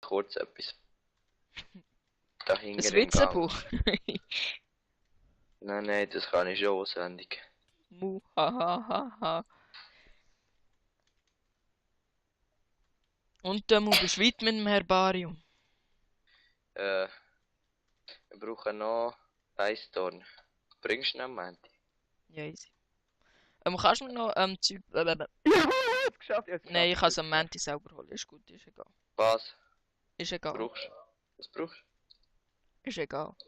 kurz etwas dahinter Ein im Gang. Witzebuch. Nein, das kann ich schon auswendig. Muhahaha. Und du bist weit mit dem Herbarium. Wir brauchen noch Eisdorn. Bringst du noch einen Menti? Ja, easy. Kannst du mir noch Zeug... Ja, ich hab's geschafft, Nein, ich kann es am Menti selber holen. Ist gut, ist egal. Was? Ist Was egal. brauchst du? Was brauchst Ist egal. du?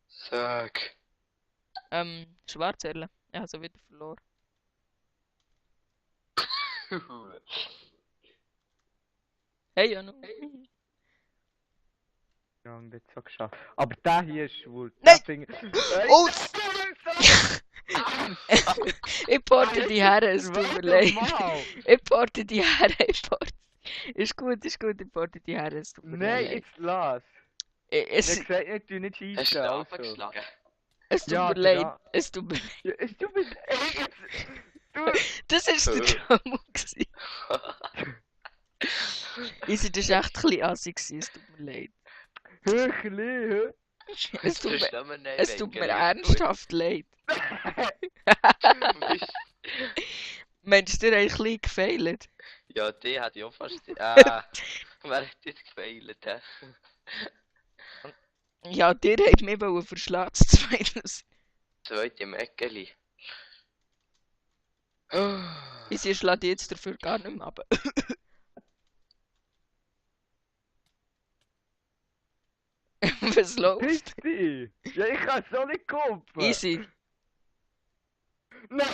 Sag. Schwarzerle. Ich habe sie wieder verloren. Hey, Janu. Ja, und jetzt so geschafft. Aber der hier ist schwul. Nein! Hey, Oh! Ich porte die her, es tut mir leid. Ich porte die her, ich porte. Ist gut, ich porte die her, es tut mir Nein, leid. jetzt lass. Es, Ich sag nicht, du nicht Hast du schießen. den Also. abgeschlagen? es tut Ja, mir genau. leid. Es tut mir leid. Ja, es tut mir leid. Du. Das ist der Traum gewesen. Easy, das war echt ein bisschen assig gewesen, es tut mir leid. Hüchli, Es tut Das mir, ist nur ein es tut mir Nebengeräusch. ernsthaft leid. Meinst du, dir ein bisschen gefailt? Ja, die hat ja auch fast... wer hat jetzt gefailt, hä? Ja, dir hat mich wohl verschlagen, das Zweite. Zweite Mäckeli. Easy, ich schlage jetzt dafür gar nicht mehr ab. Was läuft? Pisti! Ja, ich kann es auch nicht kumpeln! Easy. Nein!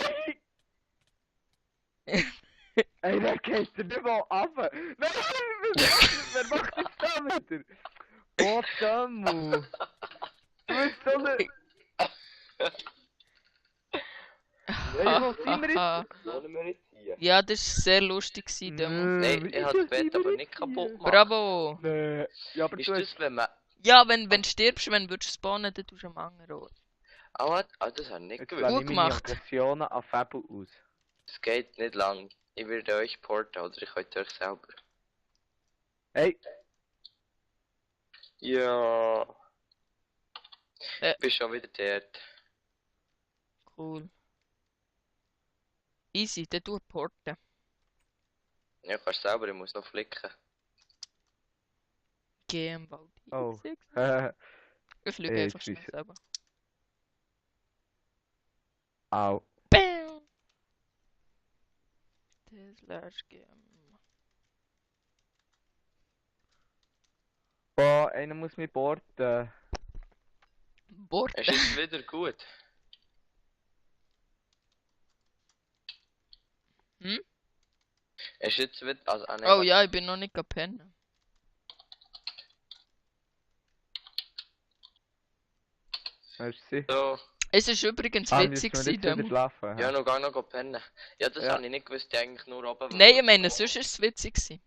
Ey, der geht dir nicht mal runter! Nein! Wer macht jetzt da wieder? Oh, Demu! Du bist so eine... Ey, wo sind wir jetzt? Wollen wir jetzt hier? Ja, das war sehr lustig, gewesen, Demo. Nein, ich habe das Bett aber nicht kaputt gemacht. Bravo! Nee. Ja, aber Ist du das, hast... wenn man... Ja, wenn du stirbst, wenn du spawnen, dann tust du am anderen Ort. das habe ich nicht Jetzt gewusst. lasse Gut ich meine gemacht. Aggressionen an Fabel aus. Es geht nicht lang. Ich würde euch porten oder ich könnt euch selber. Hey! Ja. Äh. Ich bin schon wieder dort. Cool. Easy, dann tu porten. Ja, kannst selber, ich muss noch flicken. Geh im Wald. Oh. Ich fliege Ey, einfach schnell Scheiße. selber. Au. Bam! Das lässt gehen. Boah, einer muss mich porten. Bord. Ist jetzt wieder gut? Hm? Ist jetzt wieder... Also, nein, Oh warte. ja, ich bin noch nicht gepennt. Merci. So. Es ist übrigens Ah, witzig müssen wir jetzt gewesen, wieder Demo. schlafen? Ja, noch gar noch pennen. Ja, das Ja. habe ich nicht gewusst, die eigentlich nur oben Nein, ich meine, sonst ist es witzig gewesen.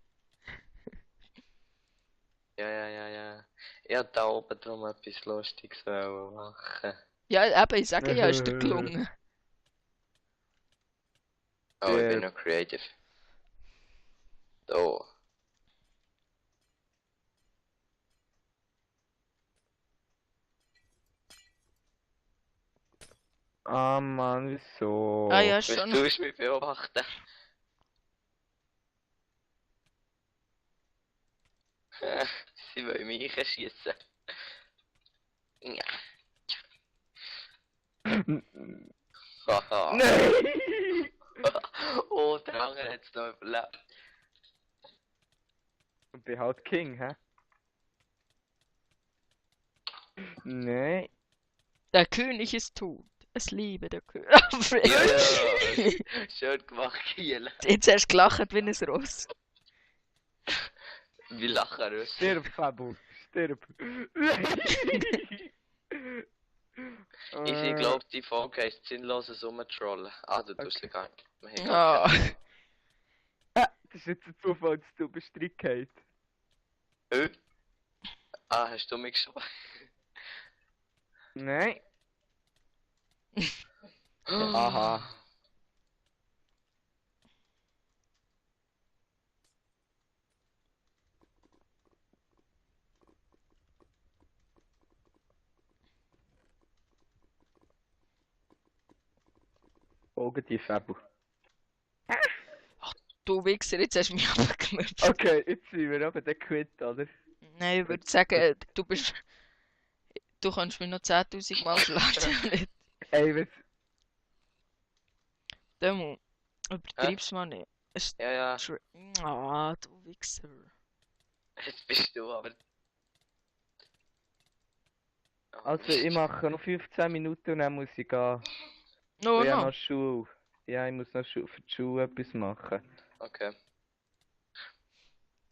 Ja. Ich wollte da oben drum etwas Lustiges machen. Ja, eben, ich sage ja, ist dir gelungen. Oh, ich bin noch creative. So. Ah Mann, wieso? Ah ja, Willst schon. du mich beobachten? Sie wollen mich schießen. Ja. Haha. Nein! Oh, der andere hat es noch überlebt. Ich bin halt King, hä? Nein. Der König ist tot. Es liebe der König. Ja. Schön gemacht, Kiel. Jetzt hast du gelacht wie ein Ross. Wie lachen wir? Stirb, Fabu. Stirb. Ich glaube, die Folge heisst sinnloses Rumtrollen. Ah, du tust sie gar nicht. Wir haben Ja. gar keine- Das ist jetzt ein Zufall, dass du bestritten hast. Ah, hast du mich geschoben? Nein. Aha. Augen die Fabel. Du Wichser, jetzt hast du mich abgemüpft. Okay, jetzt sind wir aber der Quit, oder? Nein, ich würde sagen, du bist... Du kannst mich noch 10.000 Mal schlagen. Ey, was... Demo, übertreib's mal nicht. Es Ja, ja. Ah, du Wichser. Jetzt bist du aber... Oh, Also, ich mache noch 15 Minuten und dann muss ich gehen. No, Ich habe no. noch Schule. Ja, ich muss noch für die Schule etwas machen. Okay.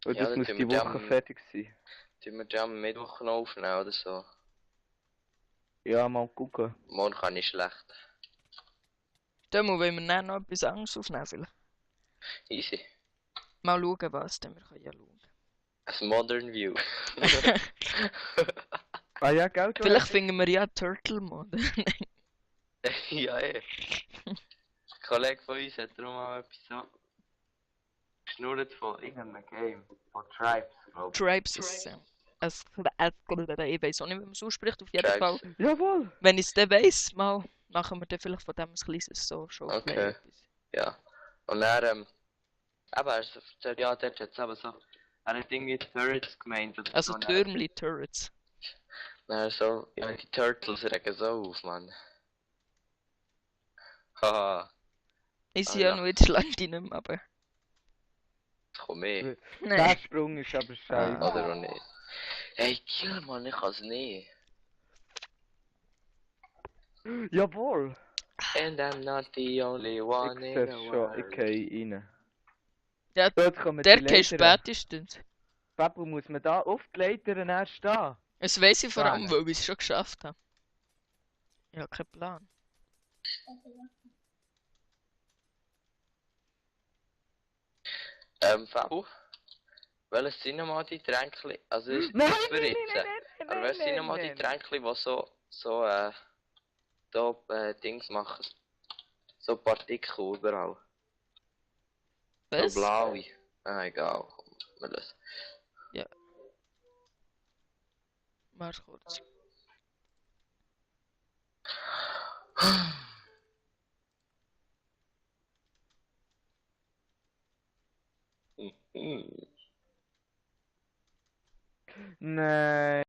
Und Ja, das dann muss tun die wir Woche am- fertig sein. Tun wir die am Mittwoch noch aufnehmen oder so? Ja, mal gucken. Morgen kann ich schlecht. Demo, wollen wir dann noch etwas anderes aufnehmen vielleicht? Easy. Mal schauen, was denn wir können ja schauen. Ein Modern View. Ah ja, gell? du Vielleicht hast- finden wir ja Turtle Mode. Ja, ey. Ein Kollege von uns hat darum mal etwas so geschnurrt von irgendeinem Game. Von Tribes, glaube ich. Tribes ist ich weiß auch nicht, wie man es ausspricht. Auf jeden Tribes. Fall, Jawohl! wenn ich es dann weiss, mal machen wir dann vielleicht von dem ein kleines so Showplay. Okay. Etwas. Ja. Und dann, aber er hat erzählt, ja, dort hat es aber so, er hat irgendwie Turrets gemeint oder Also so. Türmli Turrets. Dann so, ja, die Turtles regen so auf, Mann. Haha, Ich Ah, sehe ja ja. noch jetzt Land nicht mehr, aber... jetzt komm ich. Der Nein. Sprung ist aber Ah. scheiße. Oder auch nicht. Hey, Tier, Mann, ich kann's nicht. Jawohl! And I'm not the only Ich one sehe in es the schon, ich world. gehe rein. Ja, Dort kommen der die geht Leiter. spätestens. Fabel, muss man da auf die Leitern erst stehen? Das weiss ich vor allem, Nein. weil ich es schon geschafft habe. Ich habe keinen Plan. Fabu, welches sind nochmal die Tränkli? Also, ist Nein, das für jetzt? nein, Aber welches sind nochmal die nein. Tränkli, die so, Dings machen? So Partikel überall. Was? So blaue. Ah, egal. Komm, wir lassen. Warte kurz. Nein.